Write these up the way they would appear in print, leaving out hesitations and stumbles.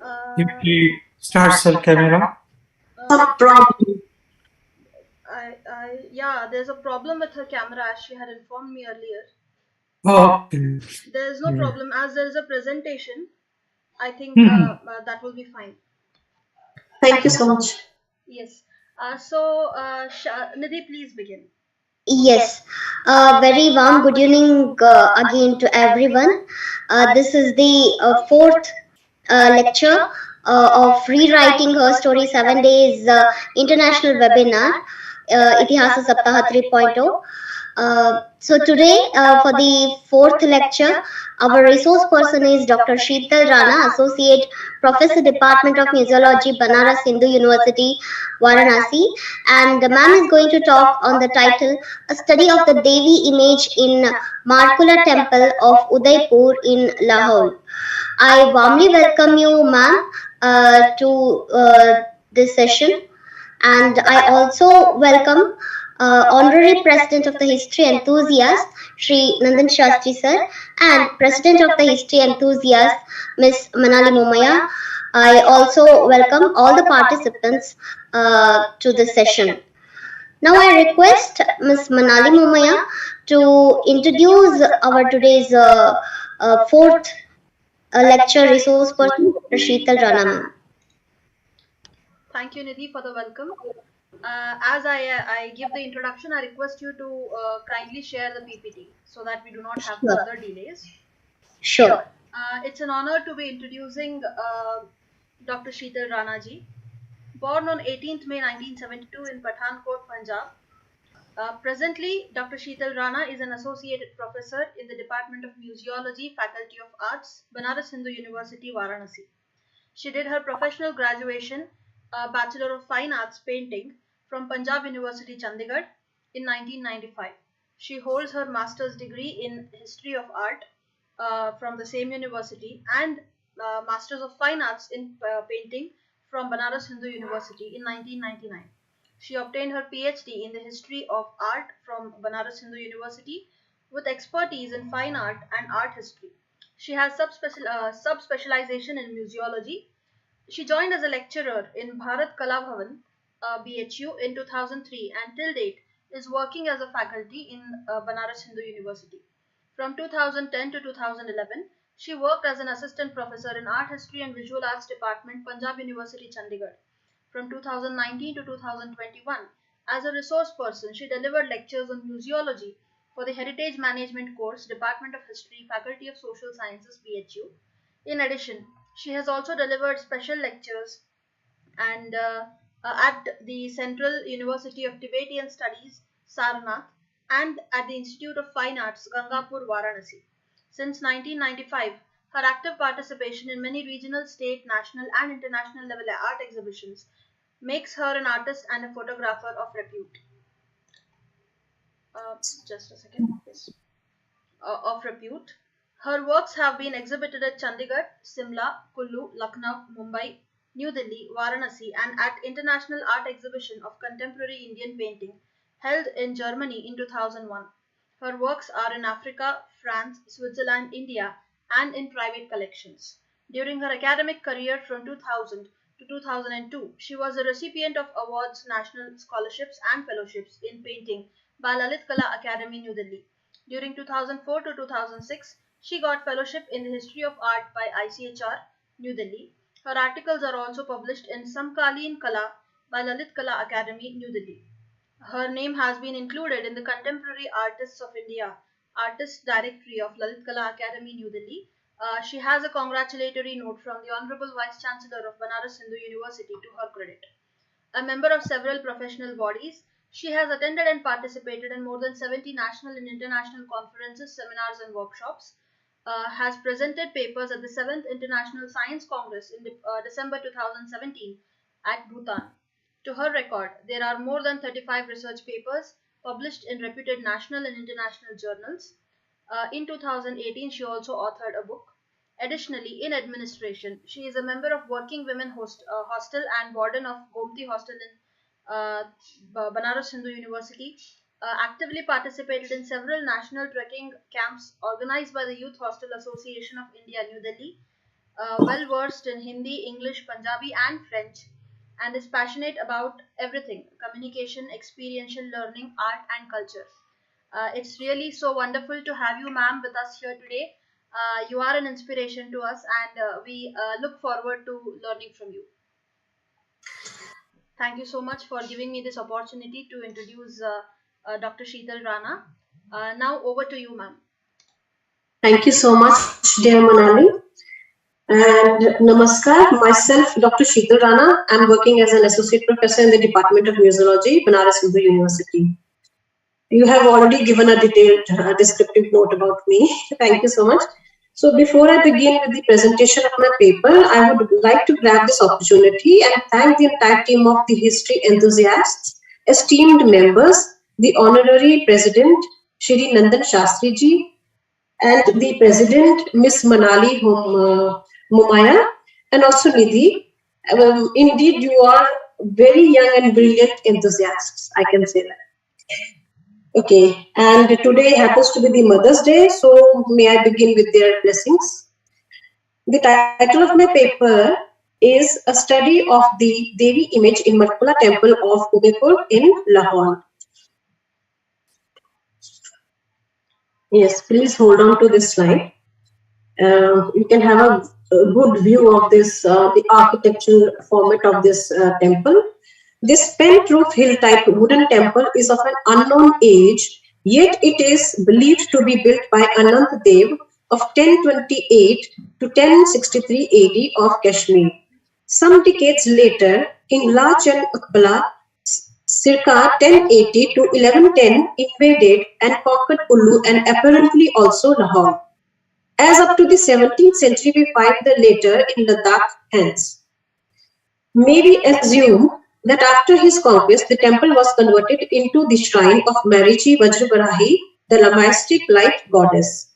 If Uh, we start cell camera. uh, yeah, there's a problem with her camera as she had informed me earlier. Okay. There's no Yeah. problem as there is a presentation. I think Mhm. that will be fine. Thank you so much. Yes. So, Nidhi, please begin. Yes, very warm good evening again to everyone. This is the fourth lecture of Rewriting Her Story 7 Days International Webinar, Itihasa Saptaha 3.0. So today, for the fourth lecture, our resource person is Dr. Sheetal Rana, Associate Professor, Department of Museology, Banaras Hindu University, Varanasi, and the ma'am is going to talk on the title "A Study of the Devi Image in Markula Temple of Udaipur in Lahore." I warmly welcome you, ma'am, to this session, and I also welcome Honorary President of the History Enthusiast, Sri Nandan Shastri Sir, and President of the History Enthusiast, Miss Manali Momaya. I also welcome all the participants to this session. Now I request Miss Manali Momaya to introduce our today's fourth lecture resource person, Dr. Sheetal Rana ma'am. Thank you, Nidhi, for the welcome. As I give the introduction, I request you to kindly share the PPT so that we do not have Sure. further delays. Sure. It's an honor to be introducing Dr. Sheetal Rana ji. Born on 18th May 1972 in Pathankot, Punjab. Presently, Dr. Sheetal Rana is an associate professor in the Department of Museology, Faculty of Arts, Banaras Hindu University, Varanasi. She did her professional graduation, Bachelor of Fine Arts Painting, from Punjab University, Chandigarh in 1995. She holds her master's degree in History of Art from the same university and Masters of Fine Arts in Painting from Banaras Hindu University in 1999. She obtained her PhD in the History of Art from Banaras Hindu University with expertise in fine art and art history. She has subspecialization in museology. She joined as a lecturer in Bharat Kala Bhavan, BHU, in 2003 and till date is working as a faculty in Banaras Hindu University. From 2010 to 2011, she worked as an assistant professor in Art History and Visual Arts Department, Punjab University, Chandigarh. From 2019 to 2021, as a resource person, she delivered lectures on museology for the Heritage Management course, Department of History, Faculty of Social Sciences, BHU. In addition, she has also delivered special lectures and at the Central University of Tibetan Studies, Sarnath, and at the Institute of Fine Arts, Gangapur, Varanasi. Since 1995, her active participation in many regional, state, national, and international level art exhibitions makes her an artist and a photographer of repute. Uh, just a second. Yes. Of repute. Her works have been exhibited at Chandigarh, Simla, Kullu, Lucknow, Mumbai, New Delhi, Varanasi, and at International Art Exhibition of Contemporary Indian Painting held in Germany in 2001. Her works are in Africa, France, Switzerland, India, and in private collections. During her academic career from 2000 to 2002, she was a recipient of awards, national scholarships, and fellowships in painting by Lalit Kala Academy, New Delhi. During 2004 to 2006, she got fellowship in the history of art by ICHR, New Delhi. Her articles are also published in Samkaleen Kala by Lalit Kala Academy, New Delhi. Her name has been included in the Contemporary Artists of India Artists Directory of Lalit Kala Academy, New Delhi. She has a congratulatory note from the Honorable Vice Chancellor of Banaras Hindu University to her credit. A member of several professional bodies, she has attended and participated in more than 70 national and international conferences, seminars, and workshops. Has presented papers at the 7th International Science Congress in December 2017 at Bhutan. To her record, there are more than 35 research papers published in reputed national and international journals. In 2018, she also authored a book. Additionally, in administration, she is a member of Working Women Hostel and warden of Gomti Hostel in Banaras Hindu University. Actively participated in several national trekking camps organized by the Youth Hostel Association of India, New Delhi. well versed in Hindi, English, Punjabi, and French, and is passionate about everything communication, experiential learning, art, and culture. It's really so wonderful to have you, ma'am, with us here today. You are an inspiration to us, and we look forward to learning from you. Thank you so much for giving me this opportunity to introduce Dr. Sheetal Rana. Now, over to you, ma'am. Thank you so much, dear Manali. And namaskar, myself, Dr. Sheetal Rana. I'm working as an associate professor in the Department of Museology, Banaras Hindu University. You have already given a detailed descriptive note about me. Thank you so much. So before I begin with the presentation of my paper, I would like to grab this opportunity and thank the entire team of the history enthusiasts, esteemed members, the honorary president, Shri Nandan Shastri ji, and the president, Miss Manali Mumaya, and also Nidhi. Indeed, you are very young and brilliant enthusiasts, I can say that. Okay, and today happens to be the Mother's Day, so may I begin with their blessings. The title of my paper is A Study of the Devi Image in Markula Temple of Udaipur in Lahore. Yes, please hold on to this slide. You can have a good view of this, the architectural format of this temple. This spent roof hill type wooden temple is of an unknown age, yet it is believed to be built by Anand Dev of 1028 to 1063 AD of Kashmir. Some decades later, in Lach and Utbala, circa 1080 to 1110 invaded and conquered Kullu and apparently also Lahore. As up to the 17th century, we find the later in Ladakh hence. May we assume that after his conquest, the temple was converted into the shrine of Marichi Vajrabarahi, the Lamistic light goddess.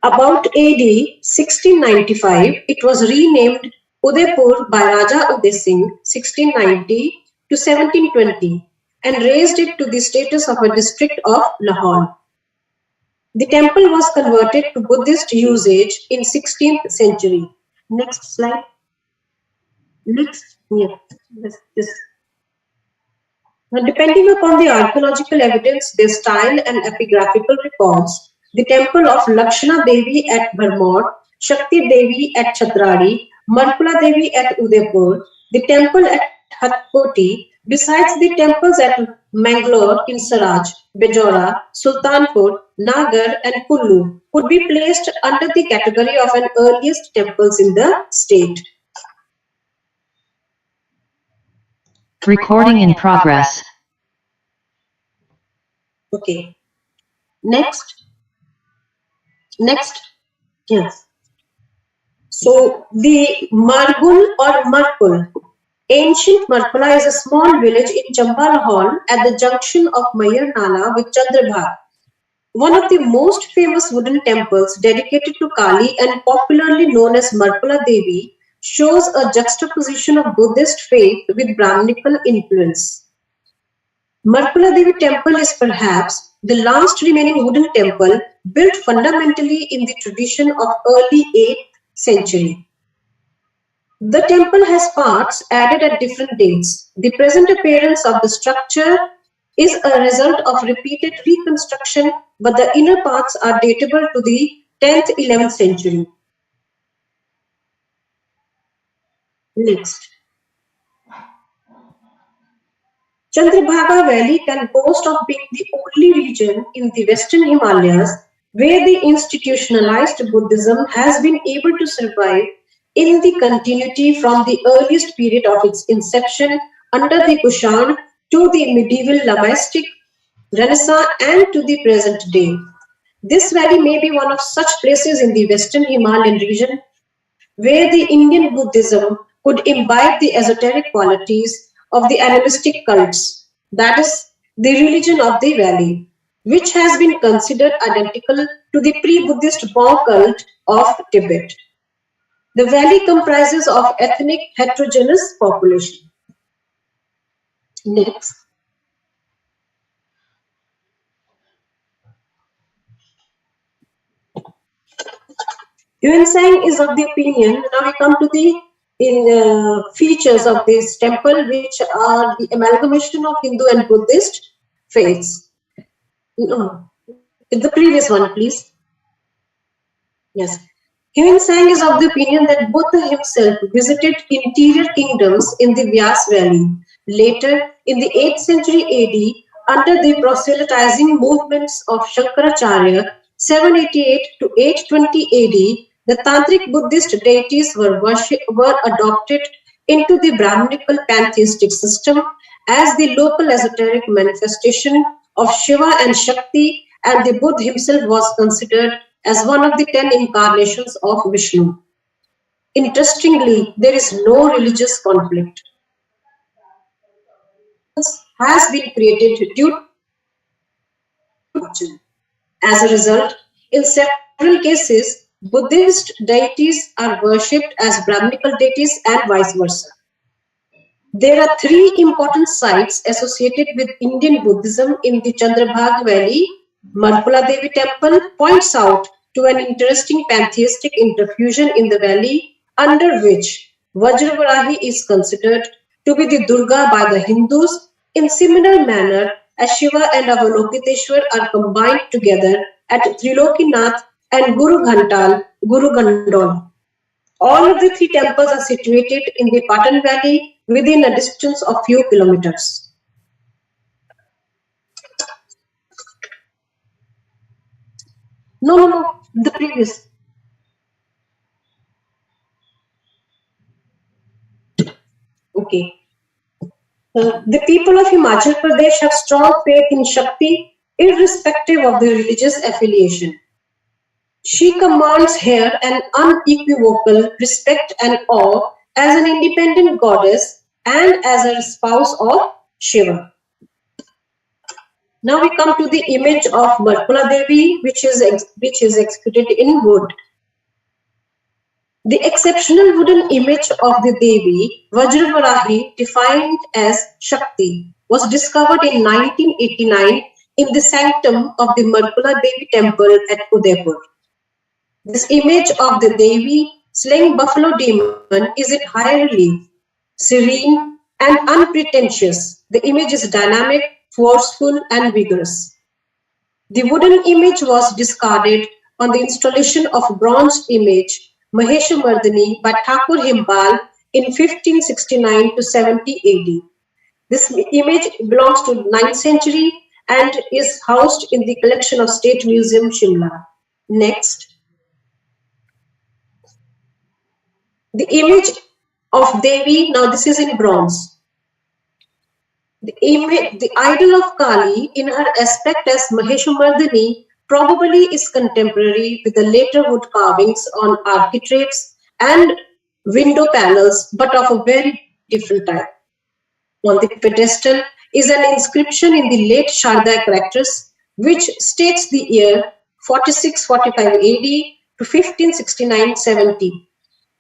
About AD 1695, it was renamed Udaipur by Raja Uday Singh 1690 to 1720 and raised it to the status of a district of Lahore. The temple was converted to Buddhist usage in 16th century. Next slide. Next, yeah, this. Now, depending upon the archaeological evidence, their style and epigraphical records, the temple of Lakshana Devi at Bharmor, Shakti Devi at Chatrari, Markula Devi at Udaipur, the temple at Hatkoti, besides the temples at Mangalore in Saraj, Bejora, Sultanpur, Nagar and Kullu, could be placed under the category of an earliest temples in the state. Recording in progress. Okay. Next. Next. Yes. So the Margul or Markul. Ancient Markula is a small village in Chamba at the junction of Mayar Nala with Chandrabhag. One of the most famous wooden temples dedicated to Kali and popularly known as Markula Devi shows a juxtaposition of Buddhist faith with Brahminical influence. Markula Devi temple is perhaps the last remaining wooden temple built fundamentally in the tradition of early 8th century. The temple has parts added at different dates. The present appearance of the structure is a result of repeated reconstruction, but the inner parts are datable to the 10th, 11th century. Next. Chandrabhaga Valley can boast of being the only region in the Western Himalayas where the institutionalized Buddhism has been able to survive in the continuity from the earliest period of its inception under the Kushan to the medieval Lamistic Renaissance and to the present day. This valley may be one of such places in the Western Himalayan region where the Indian Buddhism could imbibe the esoteric qualities of the animistic cults, that is, the religion of the valley, which has been considered identical to the pre-Buddhist Bon cult of Tibet. The valley comprises of ethnic heterogeneous population. Next. Yuan is of the opinion, now we come to the features of this temple, which are the amalgamation of Hindu and Buddhist faiths. No, the previous one, please. Yes. Yuan is of the opinion that Buddha himself visited interior kingdoms in the Vyas Valley. Later, in the 8th century AD, under the proselytizing movements of Shankaracharya, 788 to 820 AD, the Tantric Buddhist deities were adopted into the Brahminical pantheistic system as the local esoteric manifestation of Shiva and Shakti, and the Buddha himself was considered as one of the 10 incarnations of Vishnu. Interestingly, there is no religious conflict. Has been created due to religion. As a result, in several cases, Buddhist deities are worshipped as Brahminical deities and vice versa. There are 3 important sites associated with Indian Buddhism in the Chandrabhag Valley. Marpula Devi Temple points out to an interesting pantheistic interfusion in the valley, under which Vajravarahi is considered to be the Durga by the Hindus, in similar manner as Shiva and Avalokiteshwar are combined together at Trilokinath and Guru Gandol. All of the 3 temples are situated in the Patan Valley within a distance of few kilometers. No, the previous. Okay. The people of Himachal Pradesh have strong faith in Shakti, irrespective of their religious affiliation. She commands here an unequivocal respect and awe as an independent goddess and as a spouse of Shiva. Now we come to the image of Marpula Devi, which is executed in wood. The exceptional wooden image of the Devi, Vajravarahi, defined as Shakti, was discovered in 1989 in the sanctum of the Marpula Devi temple at Udaipur. This image of the Devi slaying buffalo demon is in high relief, serene and unpretentious. The image is dynamic, forceful and vigorous. The wooden image was discarded on the installation of bronze image Maheshamardani by Thakur Himbal in 1569 to 70 AD. This image belongs to 9th century and is housed in the collection of State Museum, Shimla. Next. The image of Devi, now this is in bronze. The idol of Kali in her aspect as Maheshamardani probably is contemporary with the later wood carvings on architraves and window panels, but of a very different type. On the pedestal is an inscription in the late Sharda characters, which states the year 46-45 AD to 1569-70,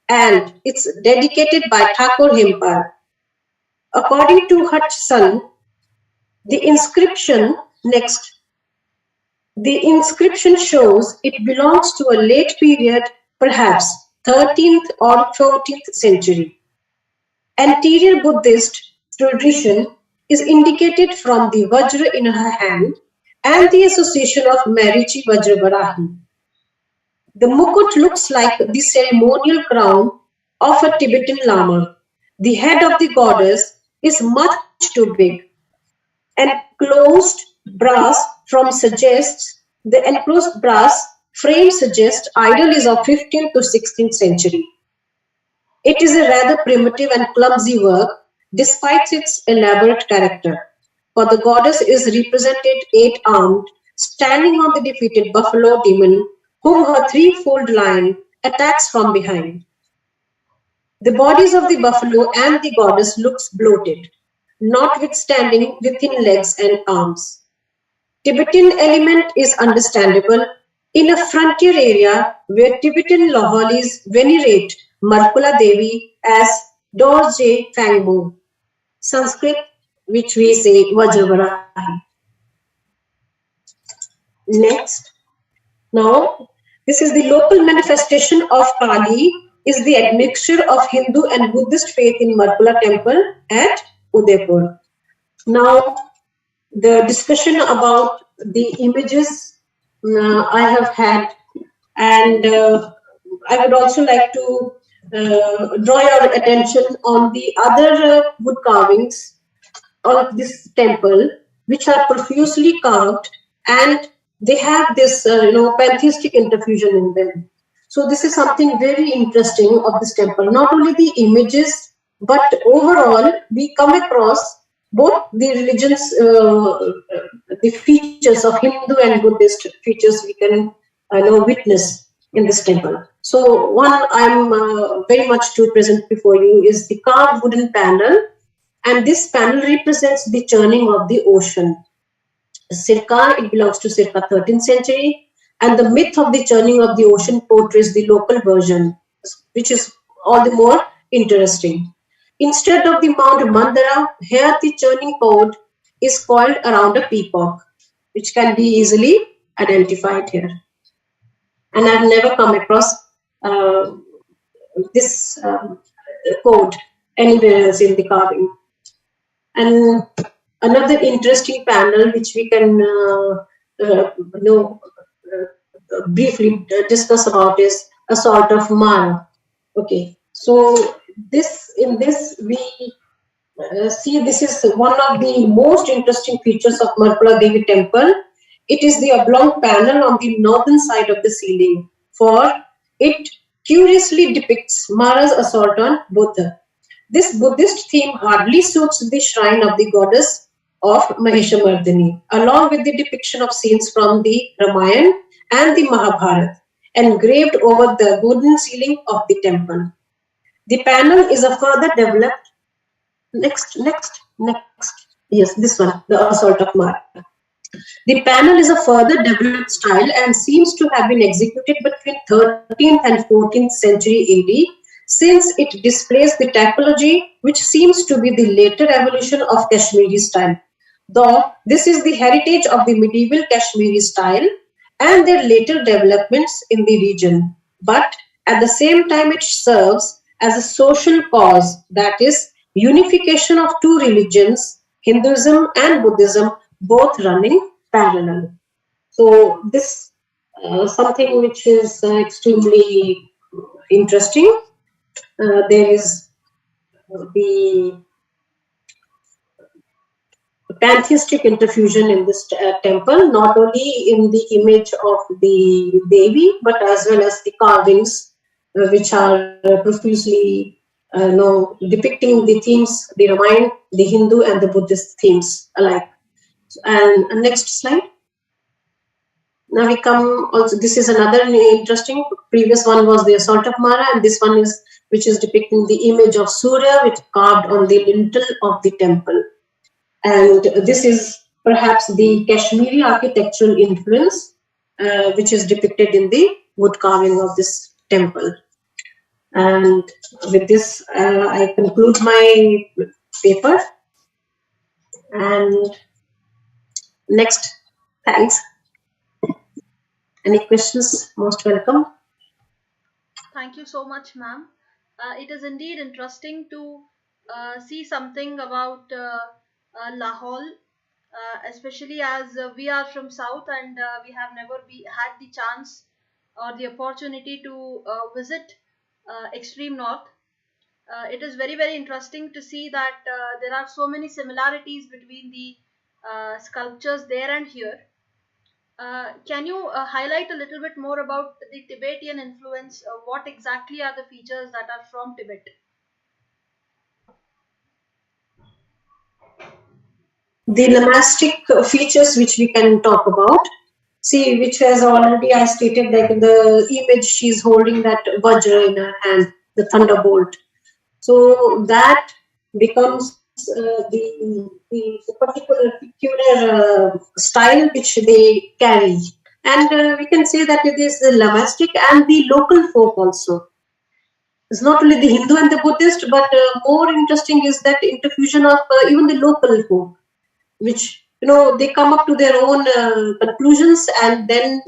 and it's dedicated by Thakur Himpal. According to Hutchison, the inscription shows it belongs to a late period, perhaps 13th or 14th century. Anterior Buddhist tradition is indicated from the Vajra in her hand and the association of Marichi Vajravarahi. The mukut looks like the ceremonial crown of a Tibetan Lama. The head of the goddess is much too big. Enclosed brass frame suggests idol is of 15th to 16th century. It is a rather primitive and clumsy work despite its elaborate character, for the goddess is represented 8-armed, standing on the defeated buffalo demon whom her threefold lion attacks from behind. The bodies of the buffalo and the goddess looks bloated, notwithstanding the thin legs and arms. Tibetan element is understandable in a frontier area where Tibetan Laholis venerate Marpula Devi as Dorje Fangmo, Sanskrit, which we say Vajravarahi. Next. Now, This is the local manifestation of Kali, is the admixture of Hindu and Buddhist faith in Marpula temple at Udaipur. Now, the discussion about the images I have had, and I would also like to draw your attention on the other wood carvings of this temple, which are profusely carved, and they have this pantheistic interfusion in them. So this is something very interesting of this temple. Not only the images, but overall we come across both the religions, the features of Hindu and Buddhist features we can witness in this temple. So one I'm very much to present before you is the carved wooden panel, and this panel represents the churning of the ocean. Circa, it belongs to circa 13th century, and the myth of the churning of the ocean portrays the local version, which is all the more interesting. Instead of the Mount Mandara, here the churning pod is coiled around a peacock, which can be easily identified here. And I've never come across this code anywhere else in the carving. And another interesting panel which we can briefly discuss about is a sort of Mara. Okay, so in this we see this is one of the most interesting features of Marpula Devi temple. It is the oblong panel on the northern side of the ceiling, for it curiously depicts Mara's assault on Buddha. This Buddhist theme hardly suits the shrine of the goddess of Maheshamardini, along with the depiction of scenes from the Ramayana and the Mahabharata, engraved over the wooden ceiling of the temple. The panel is a further developed. Next. Yes, this one, the assault of Mara. The panel is a further developed style and seems to have been executed between 13th and 14th century AD, since it displays the typology which seems to be the later evolution of Kashmiri style. Though this is the heritage of the medieval Kashmiri style and their later developments in the region, but at the same time it serves as a social cause, that is, unification of two religions, Hinduism and Buddhism, both running parallel. So this something which is extremely interesting. There is the pantheistic interfusion in this temple, not only in the image of the Devi, but as well as the carvings, which are profusely depicting the themes, the Ramayana, the Hindu and the Buddhist themes alike. And next slide. Now we come also, this is another interesting, previous one was the assault of Mara, and this one is which is depicting the image of Surya, which carved on the lintel of the temple. And this is perhaps the Kashmiri architectural influence, which is depicted in the wood carving of this temple. And with this, I conclude my paper. And next, thanks. Any questions? Most welcome. Thank you so much, ma'am. It is indeed interesting to see something about Lahore, especially as we are from South and we have never had the chance or the opportunity to visit extreme North. It is very, very interesting to see that there are so many similarities between the sculptures there and here. Can you highlight a little bit more about the Tibetan influence? What exactly are the features that are from Tibet? The lamastic features which we can talk about. See, which has already I stated, like in the image, she's holding that Vajra in her hand, the thunderbolt. So that becomes the particular peculiar style which they carry. And we can say that it is the lamastic and the local folk also. It's not only the Hindu and the Buddhist, but more interesting is that interfusion of even the local folk, which they come up to their own conclusions and then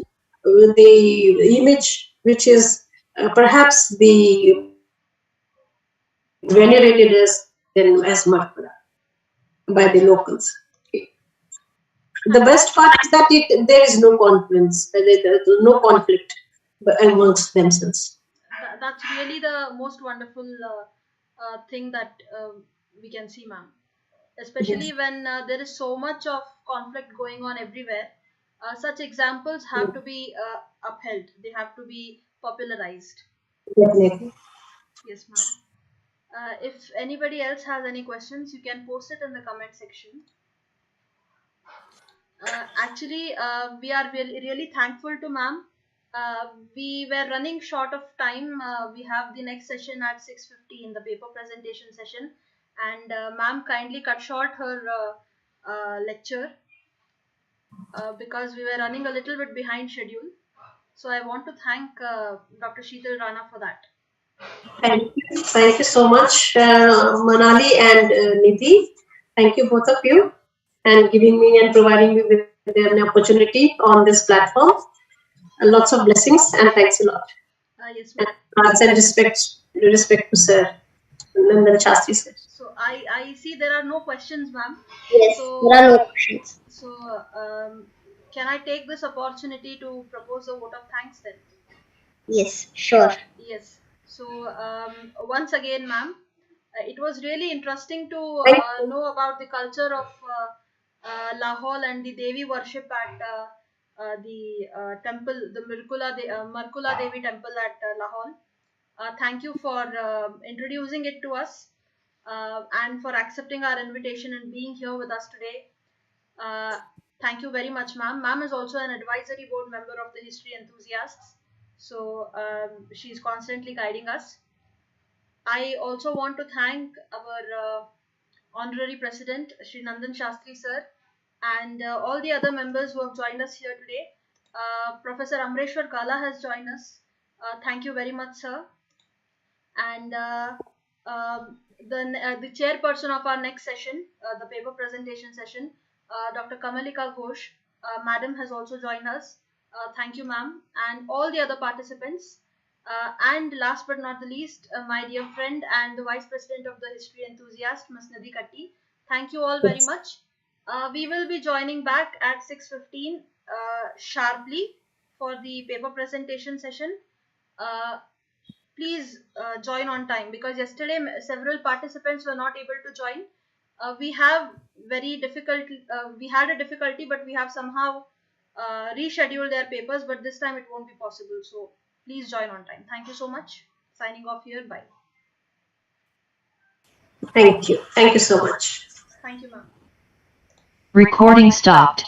the image which is perhaps the venerated as Markara by the locals. The best part is that there is no confluence, there's no conflict amongst themselves. That's really the most wonderful thing that we can see, ma'am. Especially Yes. when there is so much of conflict going on everywhere. Such examples have to be upheld. They have to be popularized. Definitely. Yes, ma'am. If anybody else has any questions, you can post it in the comment section. Actually, we are really thankful to ma'am. We were running short of time. We have the next session at 6:50 in the paper presentation session, and ma'am kindly cut short her lecture because we were running a little bit behind schedule. So I want to thank Dr. Sheetal Rana for that. Thank you so much, Manali and Nidhi. Thank you both of you, and giving me and providing me with an opportunity on this platform. Lots of blessings and thanks a lot. Yes, ma'am. Arts and respect to Sir Nandan Shastri sir. So I see there are no questions, ma'am. Yes, So there are no questions. So, can I take this opportunity to propose a vote of thanks then? Yes, sure. Yes. So, once again, ma'am, it was really interesting to Thank you. know about the culture of Lahore and the Devi worship at the temple, the Markula Devi temple at Lahore. Thank you for introducing it to us and for accepting our invitation and being here with us today. Uh, Thank you very much, ma'am. Ma'am is also an advisory board member of the History Enthusiasts. So she's constantly guiding us. I also want to thank our honorary president, Sri Nandan Shastri sir, and all the other members who have joined us here today. Professor Amreshwar Kala has joined us. Thank you very much, sir. And the chairperson of our next session, the paper presentation session, Dr. Kamalika Ghosh, madam has also joined us. Thank you, ma'am, and all the other participants. And last but not the least, my dear friend and the vice president of the history enthusiast, Ms. Nidhi Katti. Thank you all very much. We will be joining back at 6:15 sharply for the paper presentation session. Uh, Please join on time, because yesterday several participants were not able to join. We have very difficult we had a difficulty, but we have somehow rescheduled their papers, but this time it won't be possible, so please join on time. Thank you so much. Signing off here. Bye. Thank you. Thank you so much. Thank you, ma'am. Recording stopped.